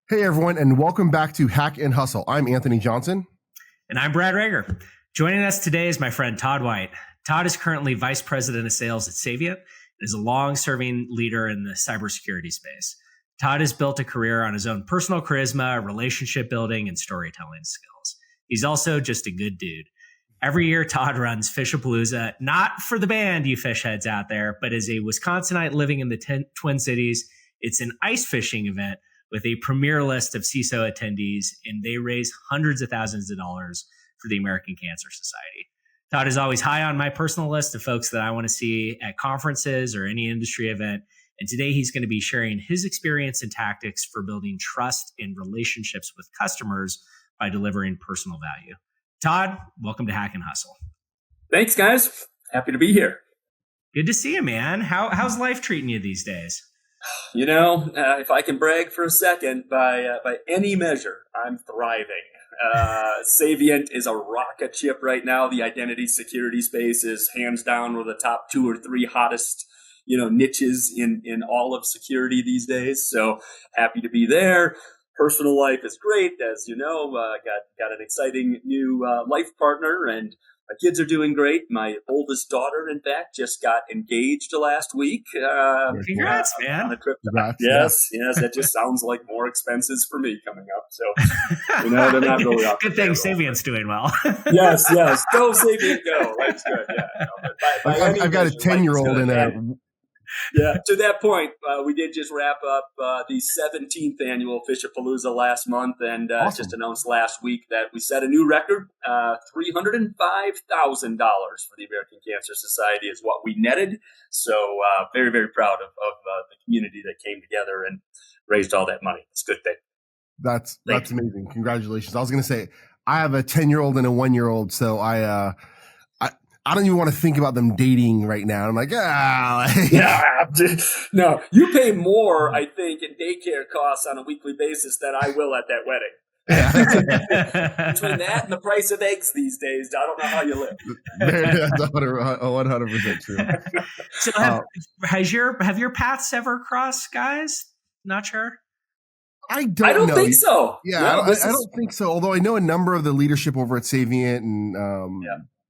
Hey, everyone, and welcome back to Hack and Hustle. I'm Anthony Johnson. And I'm Brad Rager. Joining us today is my friend Todd White. Todd is currently Vice President of Sales at Savient and is a long-serving leader in the cybersecurity space. Todd has built a career on his own personal charisma, relationship building, and storytelling skills. He's also just a good dude. Every year, Todd runs Fishapalooza, not for the band, you fish heads out there, but as a Wisconsinite living in the Twin Cities. It's an ice fishing event with a premier list of CISO attendees, and they raise hundreds of thousands of dollars for the American Cancer Society. Todd is always high on my personal list of folks that I want to see at conferences or any industry event. And today he's going to be sharing his experience and tactics for building trust in relationships with customers by delivering personal value. Todd, welcome to Hack and Hustle. Thanks, guys. Happy to be here. Good to see you, man. How's life treating you these days? You know, if I can brag for a second, by any measure, I'm thriving. Savient is a rocket ship right now. The identity security space is hands down one of the top 2 or 3 hottest, niches in all of security these days. So happy to be there. Personal life is great, as you know. Got an exciting new life partner, and my kids are doing great. My oldest daughter, in fact, just got engaged last week. Congrats, man. On a trip. Congrats, yes. That just sounds like more expenses for me coming up. So, they're not really up. Good thing Savient's doing well. Yes. Go Savient, go. Life's good, yeah. I've got a 10-year-old in there. Yeah, to that point, we did just wrap up the 17th annual Fishapalooza last month, and Awesome. Just announced last week that we set a new record. $305,000 for the American Cancer Society is what we netted. So very, very proud of the community that came together and raised all that money. It's a good thing. That's amazing. Congratulations. I was going to say, I have a 10-year-old and a 1-year-old, so I don't even want to think about them dating right now. I'm like, No, you pay more, I think, in daycare costs on a weekly basis than I will at that wedding. Yeah. Between that and the price of eggs these days, I don't know how you live. That's 100% true. So have your paths ever crossed, guys? Not sure. I don't know. Think so. Yeah, no, I don't think so. Although I know a number of the leadership over at Savient, and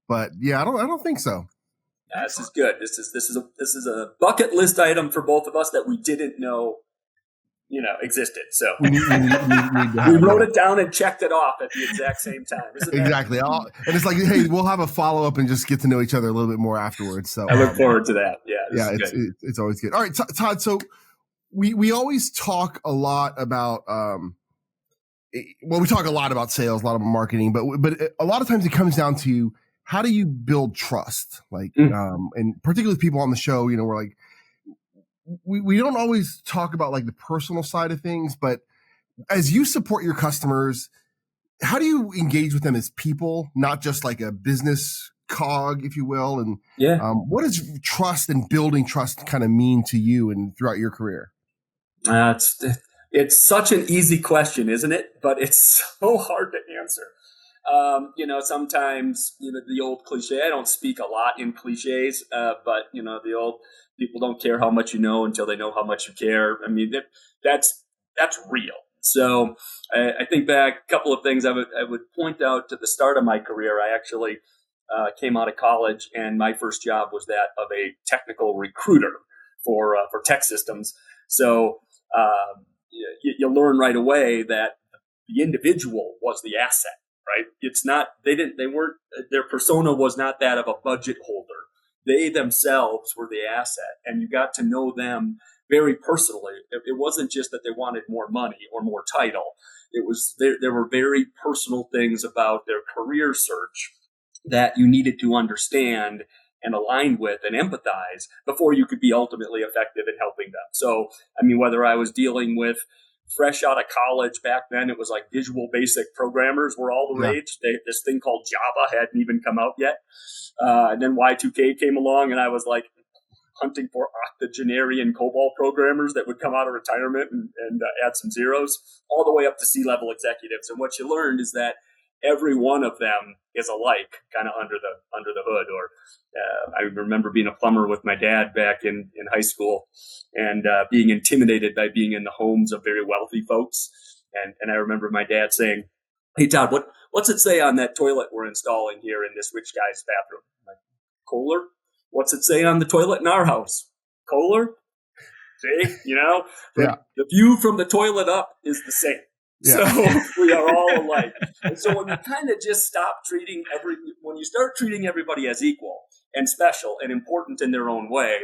but yeah, I don't think so. This is good. This is a bucket list item for both of us that we didn't know, existed. So we wrote it down and checked it off at the exact same time. Exactly. And it's like, hey, we'll have a follow up and just get to know each other a little bit more afterwards. So I look forward to that. Yeah. It's always good. All right, Todd. So we always talk a lot about we talk a lot about sales, a lot about marketing, but a lot of times it comes down to how do you build trust? Like, and particularly with people on the show, we're like, we don't always talk about like the personal side of things, but as you support your customers, how do you engage with them as people, not just like a business cog, if you will? And what does trust and building trust kind of mean to you and throughout your career? It's such an easy question, isn't it? But it's so hard to answer. Sometimes, the old cliche, I don't speak a lot in cliches, but, the old people don't care how much you know until they know how much you care. I mean, that's real. So I think back a couple of things I would point out to the start of my career. I actually came out of college, and my first job was that of a technical recruiter for tech systems. So you learn right away that the individual was the asset. Right? It's not, their persona was not that of a budget holder. They themselves were the asset, and you got to know them very personally. It wasn't just that they wanted more money or more title. It was, there were very personal things about their career search that you needed to understand and align with and empathize before you could be ultimately effective in helping them. So, I mean, whether I was dealing with fresh out of college back then, it was like Visual Basic programmers were all the rage. This thing called Java hadn't even come out yet. And then Y2K came along, and I was like hunting for octogenarian COBOL programmers that would come out of retirement and add some zeros, all the way up to C-level executives. And what you learned is that every one of them is alike, kind of under the hood. Or I remember being a plumber with my dad back in high school, and being intimidated by being in the homes of very wealthy folks. And I remember my dad saying, "Hey, Todd, what's it say on that toilet we're installing here in this rich guy's bathroom?" I'm like, "Kohler." "What's it say on the toilet in our house?" "Kohler." See, the view from the toilet up is the same. Yeah. So we are all alike. And so when you kind of just when you start treating everybody as equal and special and important in their own way,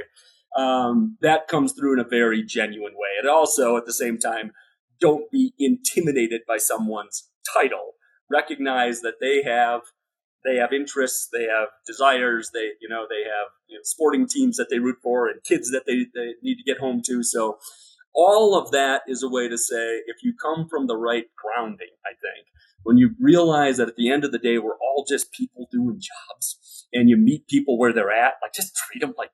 that comes through in a very genuine way. And also at the same time, don't be intimidated by someone's title. Recognize that they have interests, they have desires, they have sporting teams that they root for and kids that they need to get home to. So all of that is a way to say, if you come from the right grounding, I think, when you realize that at the end of the day, we're all just people doing jobs, and you meet people where they're at, like just treat them like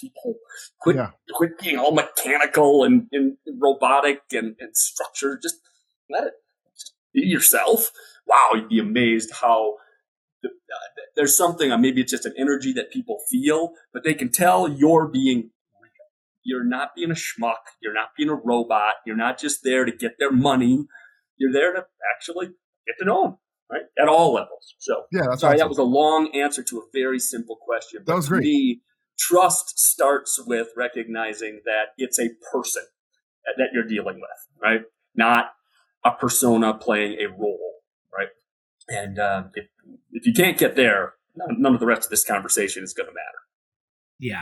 people. Quit being all mechanical and robotic and structured. Just let it be yourself. Wow, you'd be amazed how there's something, maybe it's just an energy that people feel, but they can tell you're being real. You're not being a schmuck. You're not being a robot. You're not just there to get their money. You're there to actually get to know them, right? At all levels. So, that's sorry, awesome. That was a long answer to a very simple question. That was great. To me, trust starts with recognizing that it's a person that you're dealing with, right? Not a persona playing a role, right? And if you can't get there, none of the rest of this conversation is going to matter. Yeah.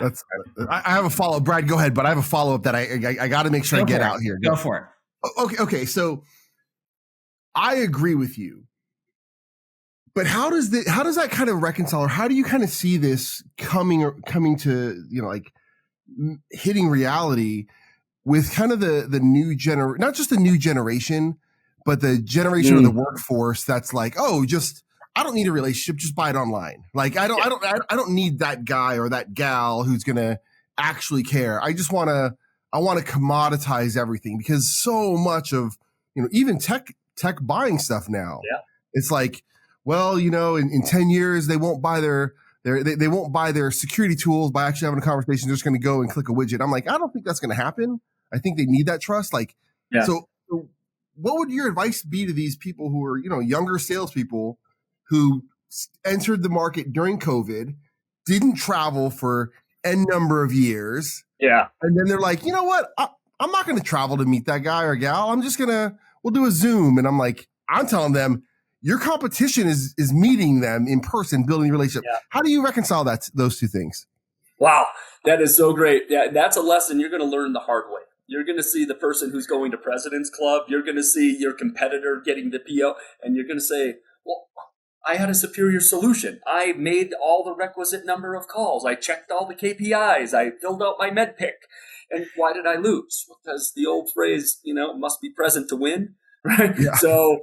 I have a follow-up. Brad, go ahead, but I have a follow-up that I got to make sure I get out here. Go for it. Okay. So I agree with you, but how does that kind of reconcile, or how do you kind of see this coming to, like hitting reality with kind of the new not just the new generation, but the generation of the workforce that's like, I don't need a relationship, just buy it online. Like I don't need that guy or that gal who's gonna actually care. I want to commoditize everything, because so much of even tech buying stuff now. Yeah. It's like, well, in 10 years they won't buy they won't buy their security tools by actually having a conversation. They're just going to go and click a widget. I'm like, I don't think that's going to happen. I think they need that trust. So what would your advice be to these people who are, younger salespeople who entered the market during COVID, didn't travel for N number of years? Yeah. And then they're like, you know what? I'm not going to travel to meet that guy or gal. We'll do a Zoom. And I'm telling them, your competition is meeting them in person, building a relationship. Yeah. How do you reconcile those two things? Wow. That is so great. Yeah. That's a lesson you're going to learn the hard way. You're going to see the person who's going to President's Club. You're going to see your competitor getting the PO, and you're going to say, well, I had a superior solution. I made all the requisite number of calls. I checked all the KPIs. I filled out my med pick. And why did I lose? Because the old phrase, must be present to win, right? Yeah. So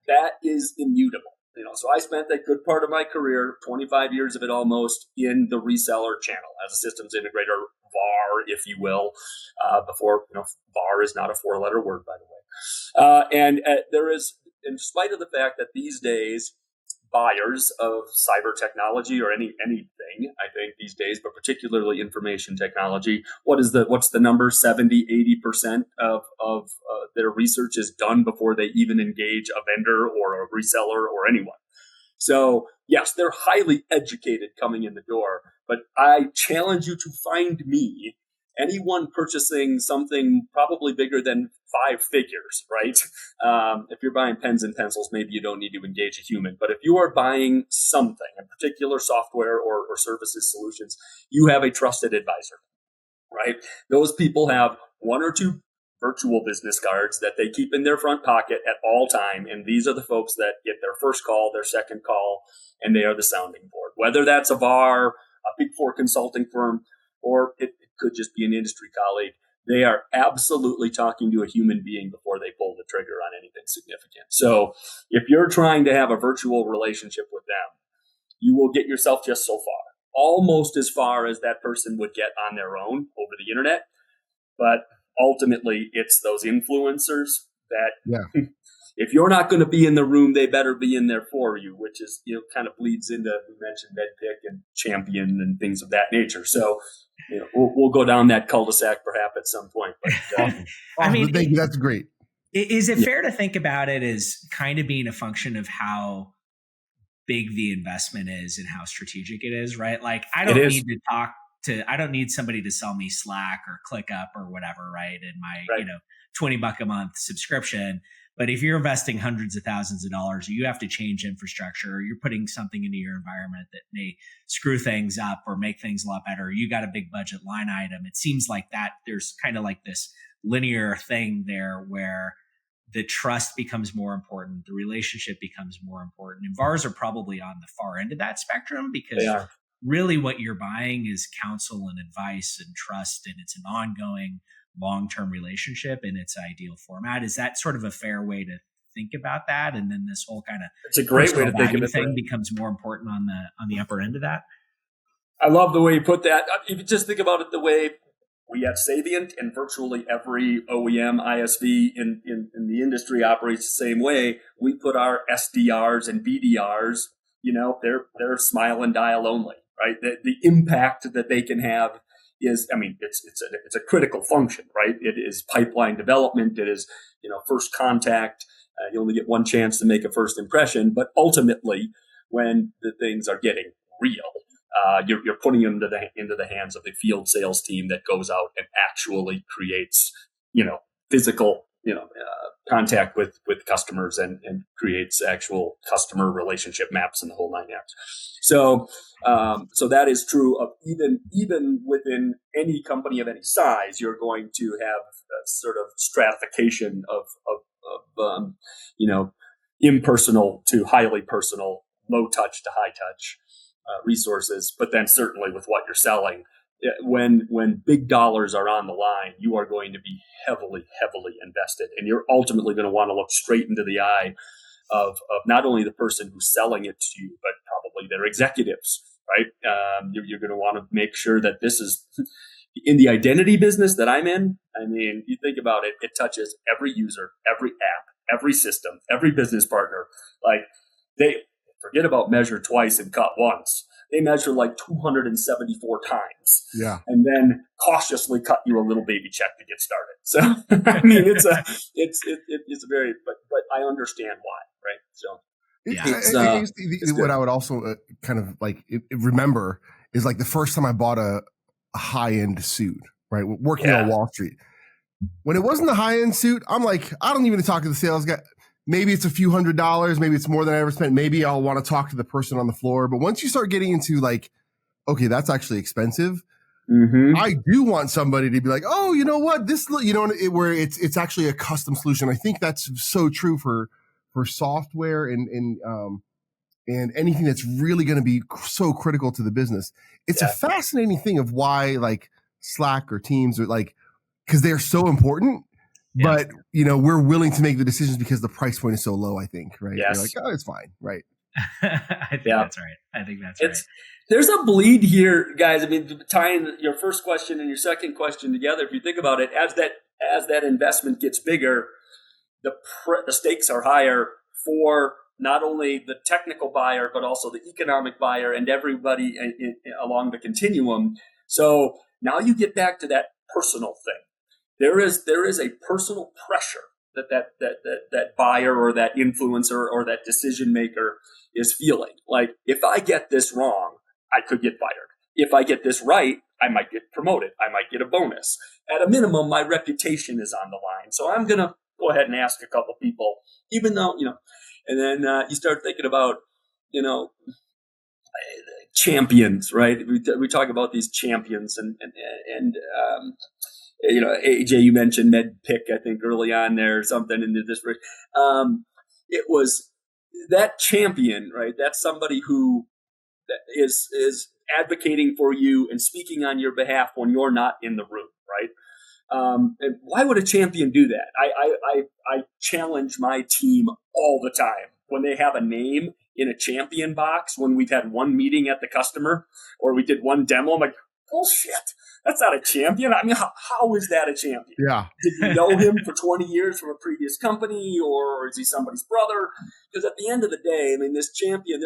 that is immutable. So I spent a good part of my career, 25 years of it almost, in the reseller channel as a systems integrator, VAR, if you will, before, VAR is not a 4-letter word, by the way. And there is, in spite of the fact that these days, buyers of cyber technology or anything, I think these days, but particularly information technology, what's the number? 70-80% of their research is done before they even engage a vendor or a reseller or anyone. So yes, they're highly educated coming in the door, but I challenge you to find me anyone purchasing something probably bigger than 5 figures, right? If you're buying pens and pencils, maybe you don't need to engage a human. But if you are buying something, a particular software or services solutions, you have a trusted advisor, right? Those people have 1 or 2 virtual business cards that they keep in their front pocket at all time. And these are the folks that get their first call, their second call, and they are the sounding board. Whether that's a VAR, a Big 4 consulting firm, or it could just be an industry colleague, they are absolutely talking to a human being before they pull the trigger on anything significant. So if you're trying to have a virtual relationship with them, you will get yourself just so far, almost as far as that person would get on their own over the internet. But ultimately, it's those influencers that if you're not going to be in the room, they better be in there for you, which is, kind of bleeds into, we mentioned MedPick and Champion and things of that nature. So, we'll go down that cul-de-sac perhaps at some point. But thank you. That's great. Is it fair to think about it as kind of being a function of how big the investment is and how strategic it is, right? Like I don't need somebody to sell me Slack or ClickUp or whatever, right? In my, $20 a month subscription. But if you're investing hundreds of thousands of dollars, you have to change infrastructure, or you're putting something into your environment that may screw things up or make things a lot better. You got a big budget line item. It seems like that there's kind of like this linear thing there where the trust becomes more important, the relationship becomes more important. And VARs are probably on the far end of that spectrum because really what you're buying is counsel and advice and trust, and it's an ongoing long-term relationship in its ideal format. Is that sort of a fair way to think about that? And then this whole kind of it's a great way to think of it thing becomes more important on the upper end of that. I love the way you put that. If you just think about it the way we at Savient and virtually every OEM ISV in the industry operates the same way. We put our SDRs and BDRs, they're smile and dial only, right? The impact that they can have is, it's a critical function, right? It is pipeline development. It is, first contact. You only get one chance to make a first impression, but ultimately when the things are getting real, you're putting them into the hands of the field sales team that goes out and actually creates, physical, contact with customers and creates actual customer relationship maps and the whole nine yards. So that is true of even within any company of any size. You're going to have a sort of stratification of impersonal to highly personal, low touch to high touch resources. But then certainly with what you're selling, when big dollars are on the line, you are going to be heavily invested, and you're ultimately going to want to look straight into the eye of not only the person who's selling it to you, but probably their executives, right? You're going to want to make sure that this is in the identity business that I'm in. I mean, you think about it, it touches every user, every app, every system, every business partner. Like, they forget about measure twice and cut once. They measure like 274 times, and then cautiously cut you a little baby check to get started. So, I mean, it's a very, but I understand why, right? So, what I would also kind of like remember is like the first time I bought a high end suit, right? Working on Wall Street, when it wasn't a high end suit, I'm like, I don't even talk to the sales guy. Maybe it's a few $100s. Maybe it's more than I ever spent. Maybe I'll want to talk to the person on the floor. But once you start getting into like, okay, that's actually expensive. Mm-hmm. I do want somebody to be like, oh, you know what? This, where it's actually a custom solution. I think that's so true for software and anything that's really going to be so critical to the business. It's a fascinating thing of why like Slack or Teams are like, because they're so important. Yeah. But, we're willing to make the decisions because the price point is so low, I think, right? Yes. You're like, oh, it's fine, right? I think that's right. There's a bleed here, guys. I mean, tying your first question and your second question together, if you think about it, as that investment gets bigger, the stakes are higher for not only the technical buyer, but also the economic buyer and everybody along the continuum. So now you get back to that personal thing. There is a personal pressure that buyer or that influencer or that decision maker is feeling. Like, if I get this wrong, I could get fired. If I get this right, I might get promoted. I might get a bonus. At a minimum, my reputation is on the line. So I'm going to go ahead and ask a couple people, even though, and then you start thinking about, champions, right? We talk about these champions and AJ, you mentioned MedPick, I think early on there or something in this. It was that champion, right? That's somebody who is advocating for you and speaking on your behalf when you're not in the room, right? And why would a champion do that? I challenge my team all the time when they have a name in a champion box. When we've had one meeting at the customer or we did one demo, I'm like, bullshit. That's not a champion. I mean, how is that a champion? Yeah. Did you know him for 20 years from a previous company, or is he somebody's brother? Because at the end of the day, I mean, this champion,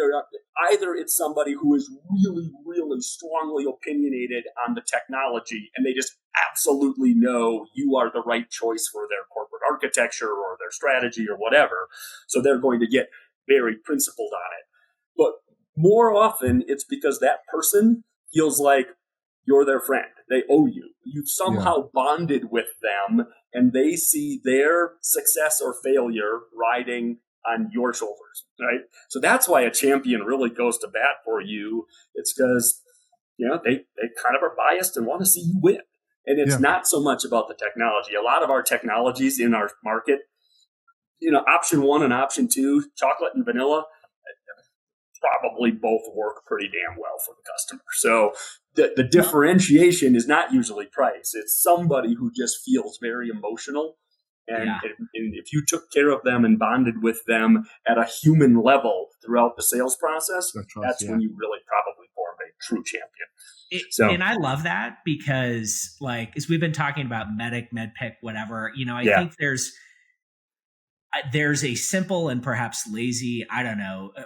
either it's somebody who is really, really strongly opinionated on the technology, and they just absolutely know you are the right choice for their corporate architecture or their strategy or whatever. So they're going to get very principled on it. But more often, it's because that person feels like you're their friend. They owe you. You've somehow bonded with them, and they see their success or failure riding on your shoulders, right? So that's why a champion really goes to bat for you. It's because, they kind of are biased and want to see you win. And it's not so much about the technology. A lot of our technologies in our market, option one and option two, chocolate and vanilla, probably both work pretty damn well for the customer. So the differentiation is not usually price. It's somebody who just feels very emotional. And if you took care of them and bonded with them at a human level throughout the sales process, that's when you really probably form a true champion. And I love that because, as we've been talking about medpic, whatever, I think there's a simple and perhaps lazy,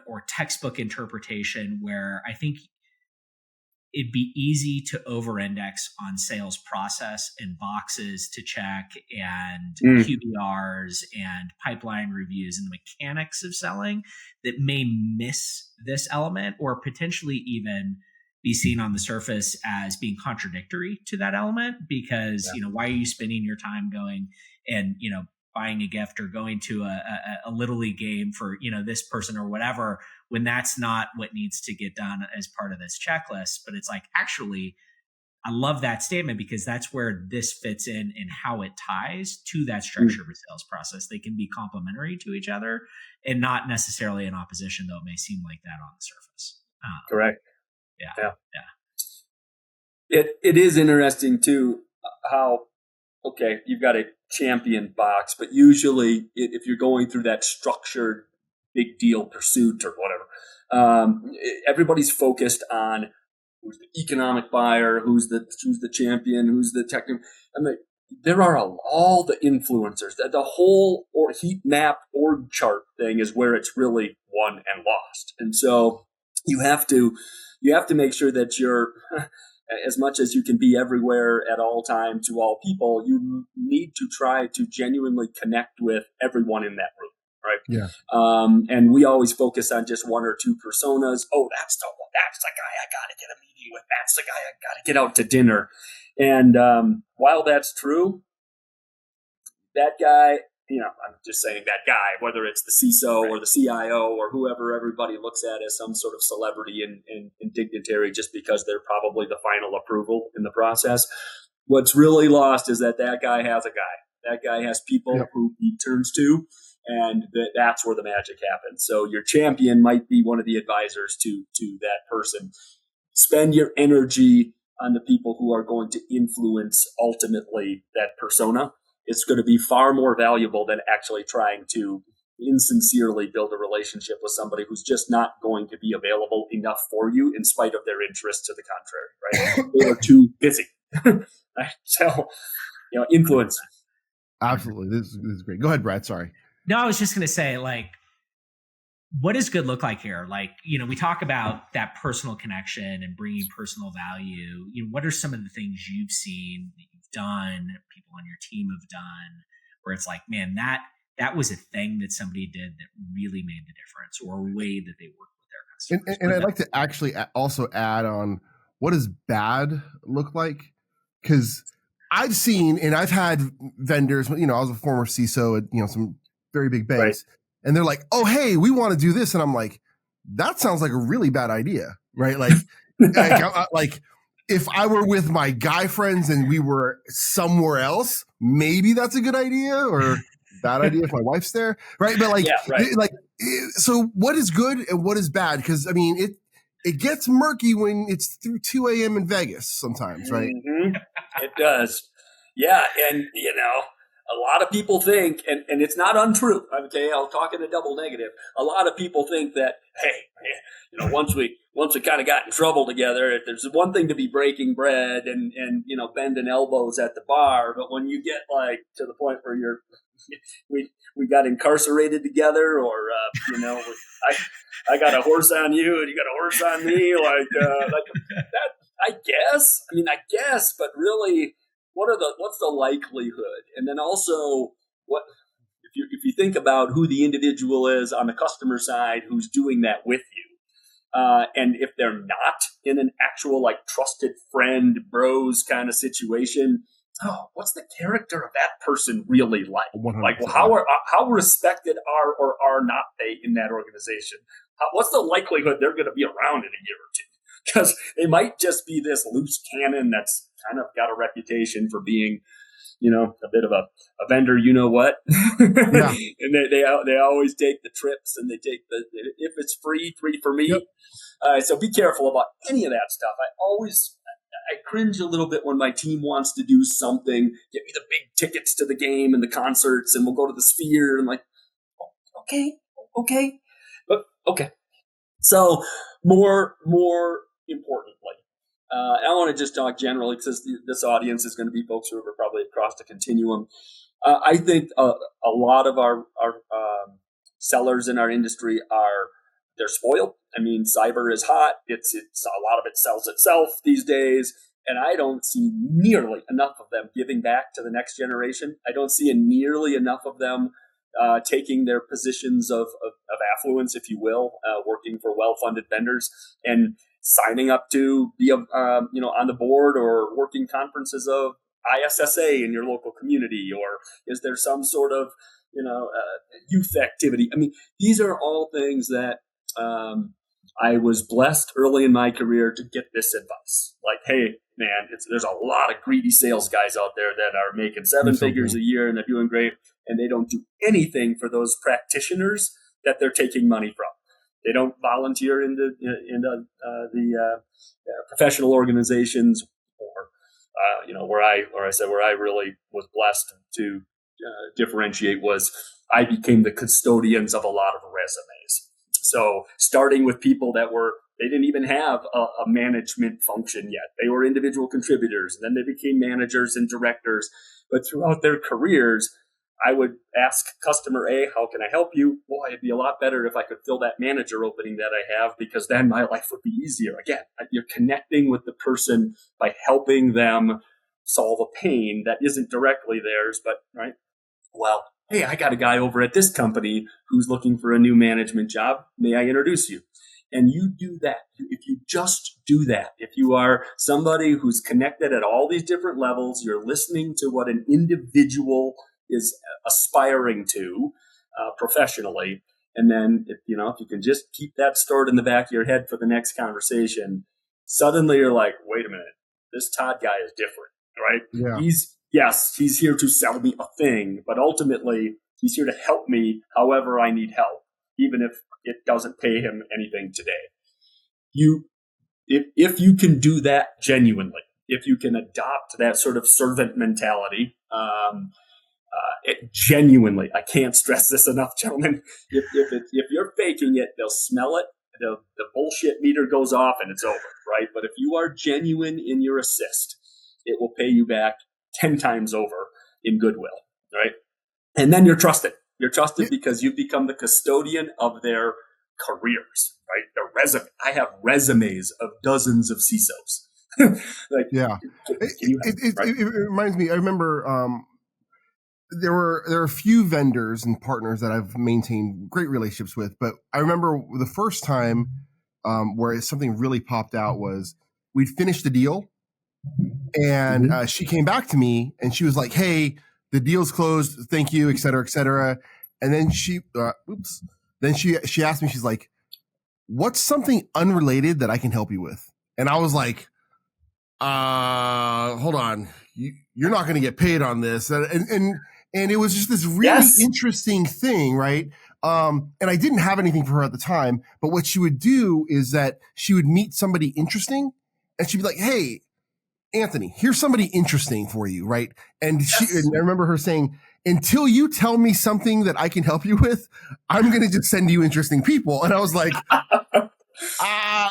or textbook interpretation where I think it'd be easy to over-index on sales process and boxes to check and QBRs and pipeline reviews and the mechanics of selling that may miss this element or potentially even be seen on the surface as being contradictory to that element because, why are you spending your time going and, buying a gift or going to a Little League game for, this person or whatever, when that's not what needs to get done as part of this checklist. But it's actually, I love that statement because that's where this fits in and how it ties to that structure of a sales process. They can be complementary to each other and not necessarily in opposition, though it may seem like that on the surface. Correct. Yeah. It is interesting too, how, you've got a champion box, but usually if you're going through that structured big deal pursuit or whatever, everybody's focused on who's the economic buyer, who's the champion, who's the technical. There are all the influencers. The whole heat map org chart thing is where it's really won and lost. And so you have to make sure that you're as much as you can be everywhere at all time to all people, you need to try to genuinely connect with everyone in that room, right? Yeah. And we always focus on just one or two personas. Oh, that's the guy I got to get a meeting with. That's the guy I got to get out to dinner. And while that's true, that guy, I'm just saying that guy, whether it's the CISO or the CIO or whoever everybody looks at as some sort of celebrity and dignitary just because they're probably the final approval in the process. What's really lost is that guy has a guy. That guy has people who he turns to, and that's where the magic happens. So your champion might be one of the advisors to that person. Spend your energy on the people who are going to influence ultimately that persona. It's going to be far more valuable than actually trying to insincerely build a relationship with somebody who's just not going to be available enough for you in spite of their interests to the contrary, right? They are too busy. So, influence. Absolutely. This is great. Go ahead, Brad. Sorry. No, I was just going to say, what does good look like here? We talk about that personal connection and bringing personal value. What are some of the things you've seen that you've done, people on your team have done, where it's man, that was a thing that somebody did that really made the difference, or a way that they work with their customers. And I'd like to actually also add on, what does bad look like? Because I've seen, and I've had vendors, I was a former CISO at, some very big banks. Right. And they're like, oh, hey, we want to do this. And I'm like, that sounds like a really bad idea, right? Like if I were with my guy friends and we were somewhere else, maybe that's a good idea, or bad idea if my wife's there, right? But so what is good and what is bad? Because it gets murky when it's through 2 a.m. in Vegas sometimes, right? Mm-hmm. It does. Yeah. And, a lot of people think, and it's not untrue, okay, I'll talk in a double negative. A lot of people think that, hey, once we kind of got in trouble together, if there's one thing to be breaking bread and bending elbows at the bar, but when you get to the point where we got incarcerated together, or I got a horse on you and you got a horse on me, that. I guess, but really, what's the likelihood? And then also, if you think about who the individual is on the customer side who's doing that with you, and if they're not in an actual like trusted friend, bros kind of situation, what's the character of that person really like? 100%. Like, well, how respected are or are not they in that organization? What's the likelihood they're going to be around in a year or two? Because they might just be this loose cannon that's kind of got a reputation for being, a bit of a vendor, what? Yeah. And they always take the trips, and they take if it's free for me. Yep. So be careful about any of that stuff. I cringe a little bit when my team wants to do something, get me the big tickets to the game and the concerts, and we'll go to the Sphere, and like, okay, but okay. So more importantly, I want to just talk generally because this audience is going to be folks who are probably across the continuum. I think a lot of our sellers in our industry they're spoiled. I mean, cyber is hot. It's a lot of it sells itself these days, and I don't see nearly enough of them giving back to the next generation. I don't see nearly enough of them taking their positions of affluence, if you will, working for well-funded vendors and signing up to be on the board or working conferences of ISSA in your local community, or is there some sort of youth activity? I mean, these are all things that I was blessed early in my career to get this advice. Like, hey, man, there's a lot of greedy sales guys out there that are making seven figures a year and they're doing great, and they don't do anything for those practitioners that they're taking money from. They don't volunteer in the professional organizations, or where I really was blessed to differentiate was I became the custodians of a lot of resumes. So starting with people they didn't even have a management function yet. They were individual contributors, and then they became managers and directors. But throughout their careers, I would ask customer A, how can I help you? Boy, it'd be a lot better if I could fill that manager opening that I have, because then my life would be easier. Again, you're connecting with the person by helping them solve a pain that isn't directly theirs, but right? Well, hey, I got a guy over at this company who's looking for a new management job. May I introduce you? And you do that. If you just do that, if you are somebody who's connected at all these different levels, you're listening to what an individual is aspiring to professionally. And then, if you can just keep that stored in the back of your head for the next conversation, suddenly you're like, wait a minute, this Todd guy is different, right? Yeah. He's here to sell me a thing, but ultimately he's here to help me however I need help, even if it doesn't pay him anything today. If you can do that genuinely, if you can adopt that sort of servant mentality, genuinely, I can't stress this enough, gentlemen. If you're faking it, they'll smell it. The bullshit meter goes off and it's over, right? But if you are genuine in your assist, it will pay you back 10 times over in goodwill, right? And then you're trusted. You're trusted because you've become the custodian of their careers, right? Their resume. I have resumes of dozens of CISOs. It reminds me. I remember there are a few vendors and partners that I've maintained great relationships with, but I remember the first time where something really popped out was we'd finished the deal, and she came back to me and she was like, "Hey, the deal's closed. Thank you, et cetera, et cetera." And then she asked me, she's like, "What's something unrelated that I can help you with?" And I was like, hold on, you're not going to get paid on this. And it was just this really interesting thing, right? And I didn't have anything for her at the time, but what she would do is that she would meet somebody interesting and she'd be like, "Hey, Anthony, here's somebody interesting for you," right? And and I remember her saying, "Until you tell me something that I can help you with, I'm going to just send you interesting people." And I was like,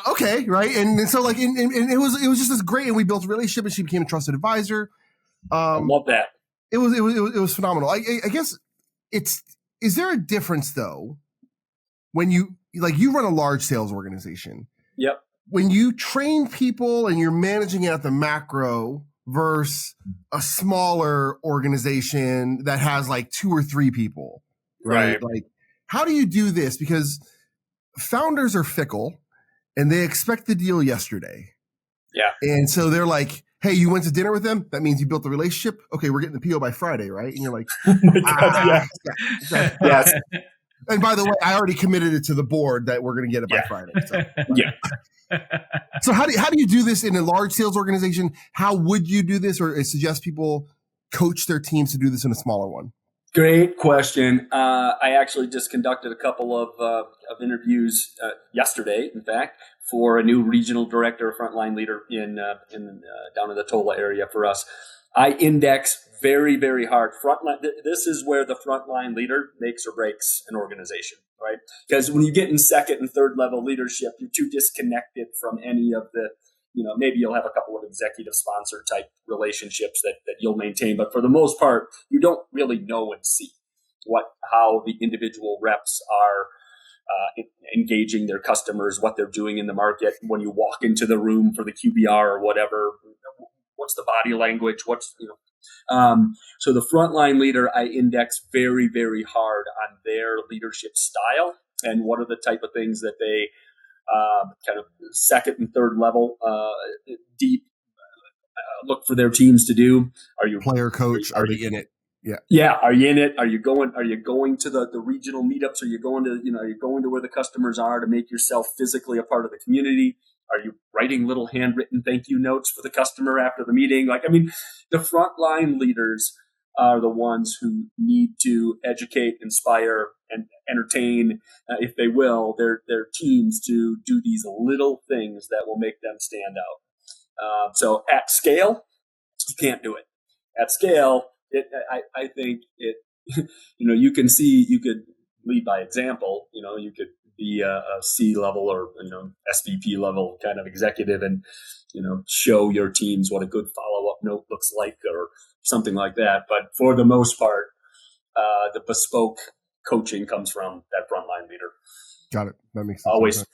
okay, right? And so like, and it was just this great, and we built a relationship, and she became a trusted advisor. I love that. It was phenomenal. I guess is there a difference though when you run a large sales organization? Yep. When you train people and you're managing it at the macro versus a smaller organization that has like 2 or 3 people, right? Like, how do you do this? Because founders are fickle and they expect the deal yesterday. Yeah. And so they're like, hey, you went to dinner with them? That means you built the relationship? Okay, we're getting the PO by Friday, right? And you're like, oh my God, yeah. Yes. And by the way, I already committed it to the board that we're going to get it by Friday. So, So how do you do this in a large sales organization? How would you do this, or suggest people coach their teams to do this in a smaller one? Great question. I actually just conducted a couple of interviews yesterday, in fact, for a new regional director, frontline leader in down in the Tola area for us. I index very, very hard. Frontline. This is where the frontline leader makes or breaks an organization, right? Because when you get in second and third level leadership, you're too disconnected from any of the, maybe you'll have a couple of executive sponsor type relationships that you'll maintain. But for the most part, you don't really know and see how the individual reps are engaging their customers, what they're doing in the market. When you walk into the room for the QBR or whatever, what's the body language? So the frontline leader, I index very, very hard on their leadership style and what are the type of things that they kind of second and third level deep look for their teams to do. Are you player coach? Are they in it? Yeah. Yeah. Are you in it? Are you going to the regional meetups? Are you going to, are you going to where the customers are to make yourself physically a part of the community? Are you writing little handwritten thank you notes for the customer after the meeting? The frontline leaders are the ones who need to educate, inspire, and entertain, if they will, their teams to do these little things that will make them stand out. So at scale, you can't do it. At scale, I think it. You could lead by example. You could be a C level or SVP level kind of executive, and show your teams what a good follow up note looks like, or something like that. But for the most part, the bespoke coaching comes from that frontline leader. Got it. That makes sense. Always. 100%.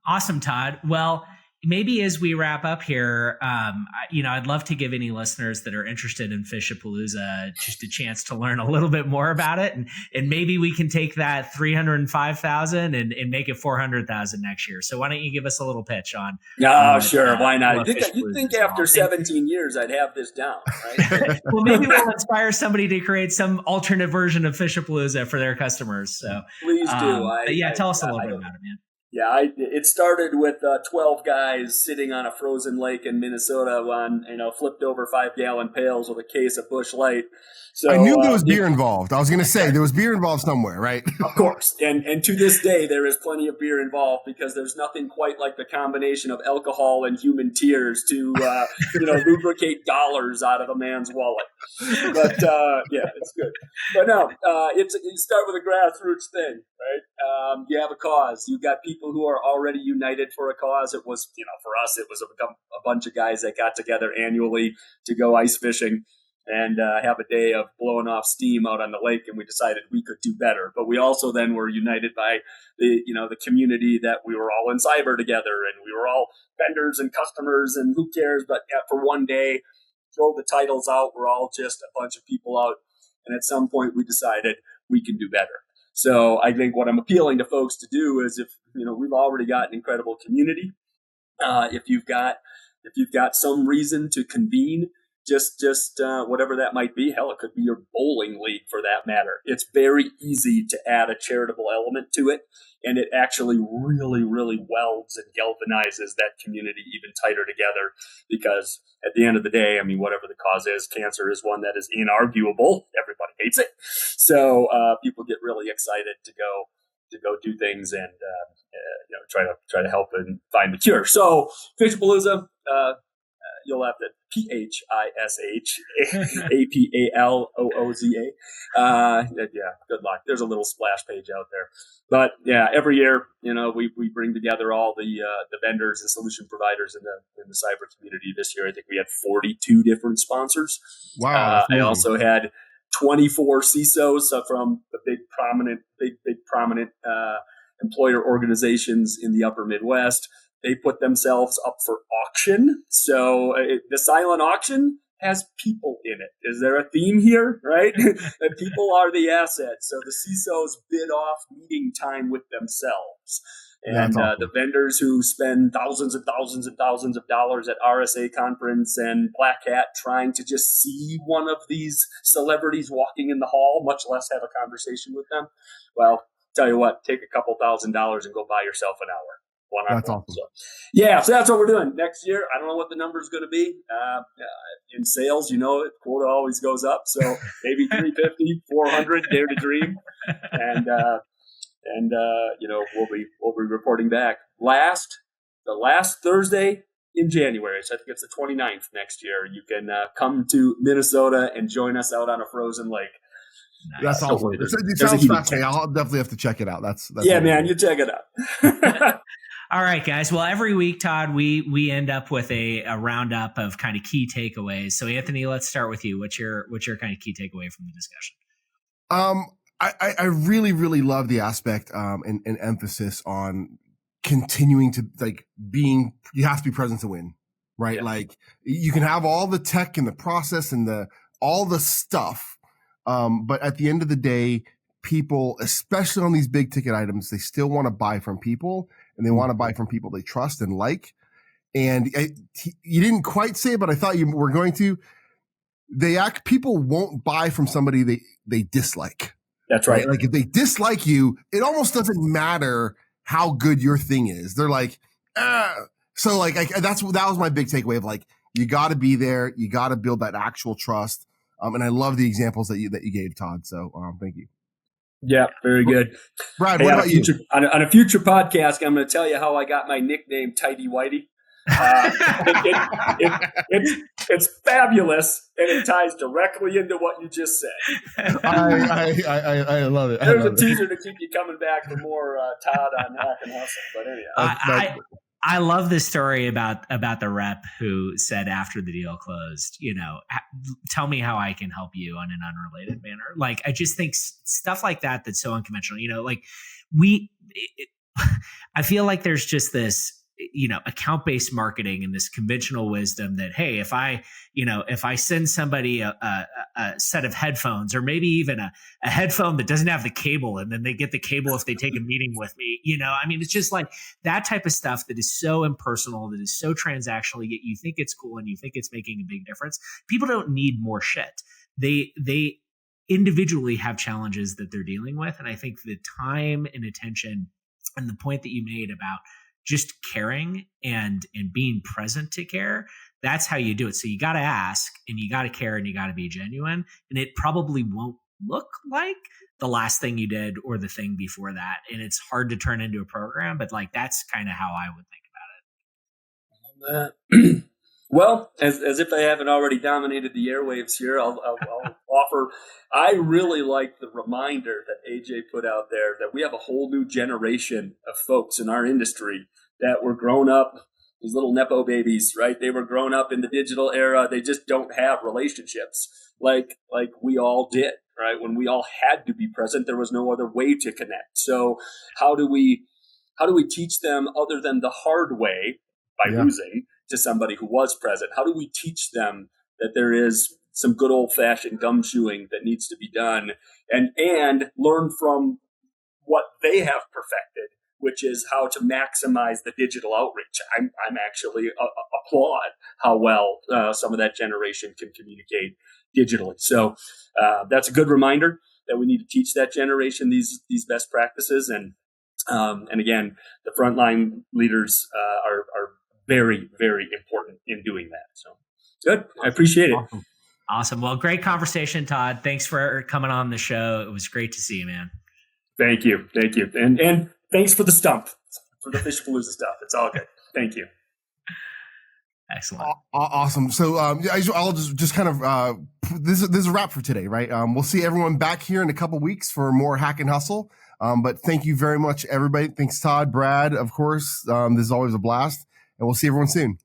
Awesome, Todd. Well, maybe as we wrap up here, I'd love to give any listeners that are interested in Fishapalooza just a chance to learn a little bit more about it, and maybe we can take that 305,000 and make it 400,000 next year. So why don't you give us a little pitch on? Sure, why not? You think after 17 years I'd have this down, right? Well, maybe we'll inspire somebody to create some alternate version of Fishapalooza for their customers. So please do. Tell us a little bit about it, man. Yeah, it started with 12 guys sitting on a frozen lake in Minnesota on, flipped over 5-gallon pails with a case of Busch Light. So I knew there was beer involved. I was going to say there was beer involved somewhere, right? Of course. And to this day, there is plenty of beer involved, because there's nothing quite like the combination of alcohol and human tears to, lubricate dollars out of a man's wallet. But, it's good. But no, you start with a grassroots thing, right? You have a cause. You've got people who are already united for a cause. It was, for us, it was a bunch of guys that got together annually to go ice fishing and have a day of blowing off steam out on the lake, and we decided we could do better. But we also then were united by the community that we were all in cyber together, and we were all vendors and customers, and who cares? But for one day, throw the titles out. We're all just a bunch of people out, and at some point we decided we can do better. So I think what I'm appealing to folks to do is, if we've already got an incredible community, if you've got some reason to convene, just whatever that might be. Hell, it could be your bowling league for that matter. It's very easy to add a charitable element to it, and it actually really, really welds and galvanizes that community even tighter together, because at the end of the day, whatever the cause is, cancer is one that is inarguable. Everybody hates it. So people get really excited to go do things and try to help and find the cure. So Fishapalooza, you'll have to Phishapalooza. Good luck. There's a little splash page out there. But yeah, every year, we bring together all the vendors and solution providers in the cyber community. This year, I think we had 42 different sponsors. Wow. I also had 24 CISOs from the big prominent employer organizations in the upper Midwest. They put themselves up for auction. So the silent auction has people in it. Is there a theme here, right? And people are the assets. So the CISOs bid off meeting time with themselves. And awesome. The vendors who spend thousands and thousands and thousands of dollars at RSA conference and Black Hat trying to just see one of these celebrities walking in the hall, much less have a conversation with them. Well, tell you what, take a couple $1,000s and go buy yourself an hour. That's awesome. So that's what we're doing next year. I don't know what the number is going to be. In sales, quota always goes up. So maybe 350, 400, dare to dream. And we'll be reporting back. The last Thursday in January, so I think it's the 29th next year, you can come to Minnesota and join us out on a frozen lake. That's awesome. It sounds fascinating. I'll definitely have to check it out. That's man, you check it out. All right, guys. Well, every week, Todd, we end up with a roundup of kind of key takeaways. So, Anthony, let's start with you. What's your kind of key takeaway from the discussion? I really, really love the aspect and emphasis on continuing to you have to be present to win, right? Yeah. Like you can have all the tech and the process and all the stuff. But at the end of the day, people, especially on these big ticket items, they still want to buy from people, and they want to buy from people they trust and like. And you didn't quite say it, but I thought you were going to. People won't buy from somebody they dislike. That's right. Like if they dislike you, it almost doesn't matter how good your thing is. They're like, ah. So like that was my big takeaway of like, you got to be there. You got to build that actual trust. And I love the examples that you gave, Todd. So thank you. Yeah, very good. Brad, what about you? On a future podcast, I'm going to tell you how I got my nickname, Tidy Whitey. It's fabulous, and it ties directly into what you just said. I love it. There's a teaser to keep you coming back for more Todd on Hack and Hustle. But anyhow, I love this story about the rep who said after the deal closed, tell me how I can help you on an unrelated manner. Like, I just think stuff like that's so unconventional. I feel like there's just this, account-based marketing and this conventional wisdom that, hey, if I send somebody a set of headphones, or maybe even a headphone that doesn't have the cable, and then they get the cable if they take a meeting with me, it's just like that type of stuff that is so impersonal, that is so transactional, yet you think it's cool and you think it's making a big difference. People don't need more shit. They individually have challenges that they're dealing with. And I think the time and attention and the point that you made about just caring and being present to care, that's how you do it. So you got to ask, and you got to care, and you got to be genuine. And it probably won't look like the last thing you did or the thing before that. And it's hard to turn into a program, but like, that's kind of how I would think about it. Well, as if I haven't already dominated the airwaves here, I'll offer. I really like the reminder that AJ put out there that we have a whole new generation of folks in our industry that were grown up, these little Nepo babies, right? They were grown up in the digital era. They just don't have relationships like we all did, right? When we all had to be present, there was no other way to connect. So how do we teach them, other than the hard way by losing to somebody who was present? How do we teach them that there is some good old-fashioned gumshoeing that needs to be done, and learn from what they have perfected, which is how to maximize the digital outreach? I'm actually applaud how well some of that generation can communicate digitally. So that's a good reminder that we need to teach that generation these best practices, and again, the frontline leaders are very, very important in doing that. So good. I appreciate it. Awesome. Well, great conversation, Todd. Thanks for coming on the show. It was great to see you, man. Thank you. And thanks for the stump, for the Fishpalooza stuff. It's all good. Thank you. Excellent. Awesome. So I'll just kind of, this is a wrap for today, right? We'll see everyone back here in a couple weeks for more Hack and Hustle. But thank you very much, everybody. Thanks, Todd, Brad, of course. This is always a blast, and we'll see everyone soon.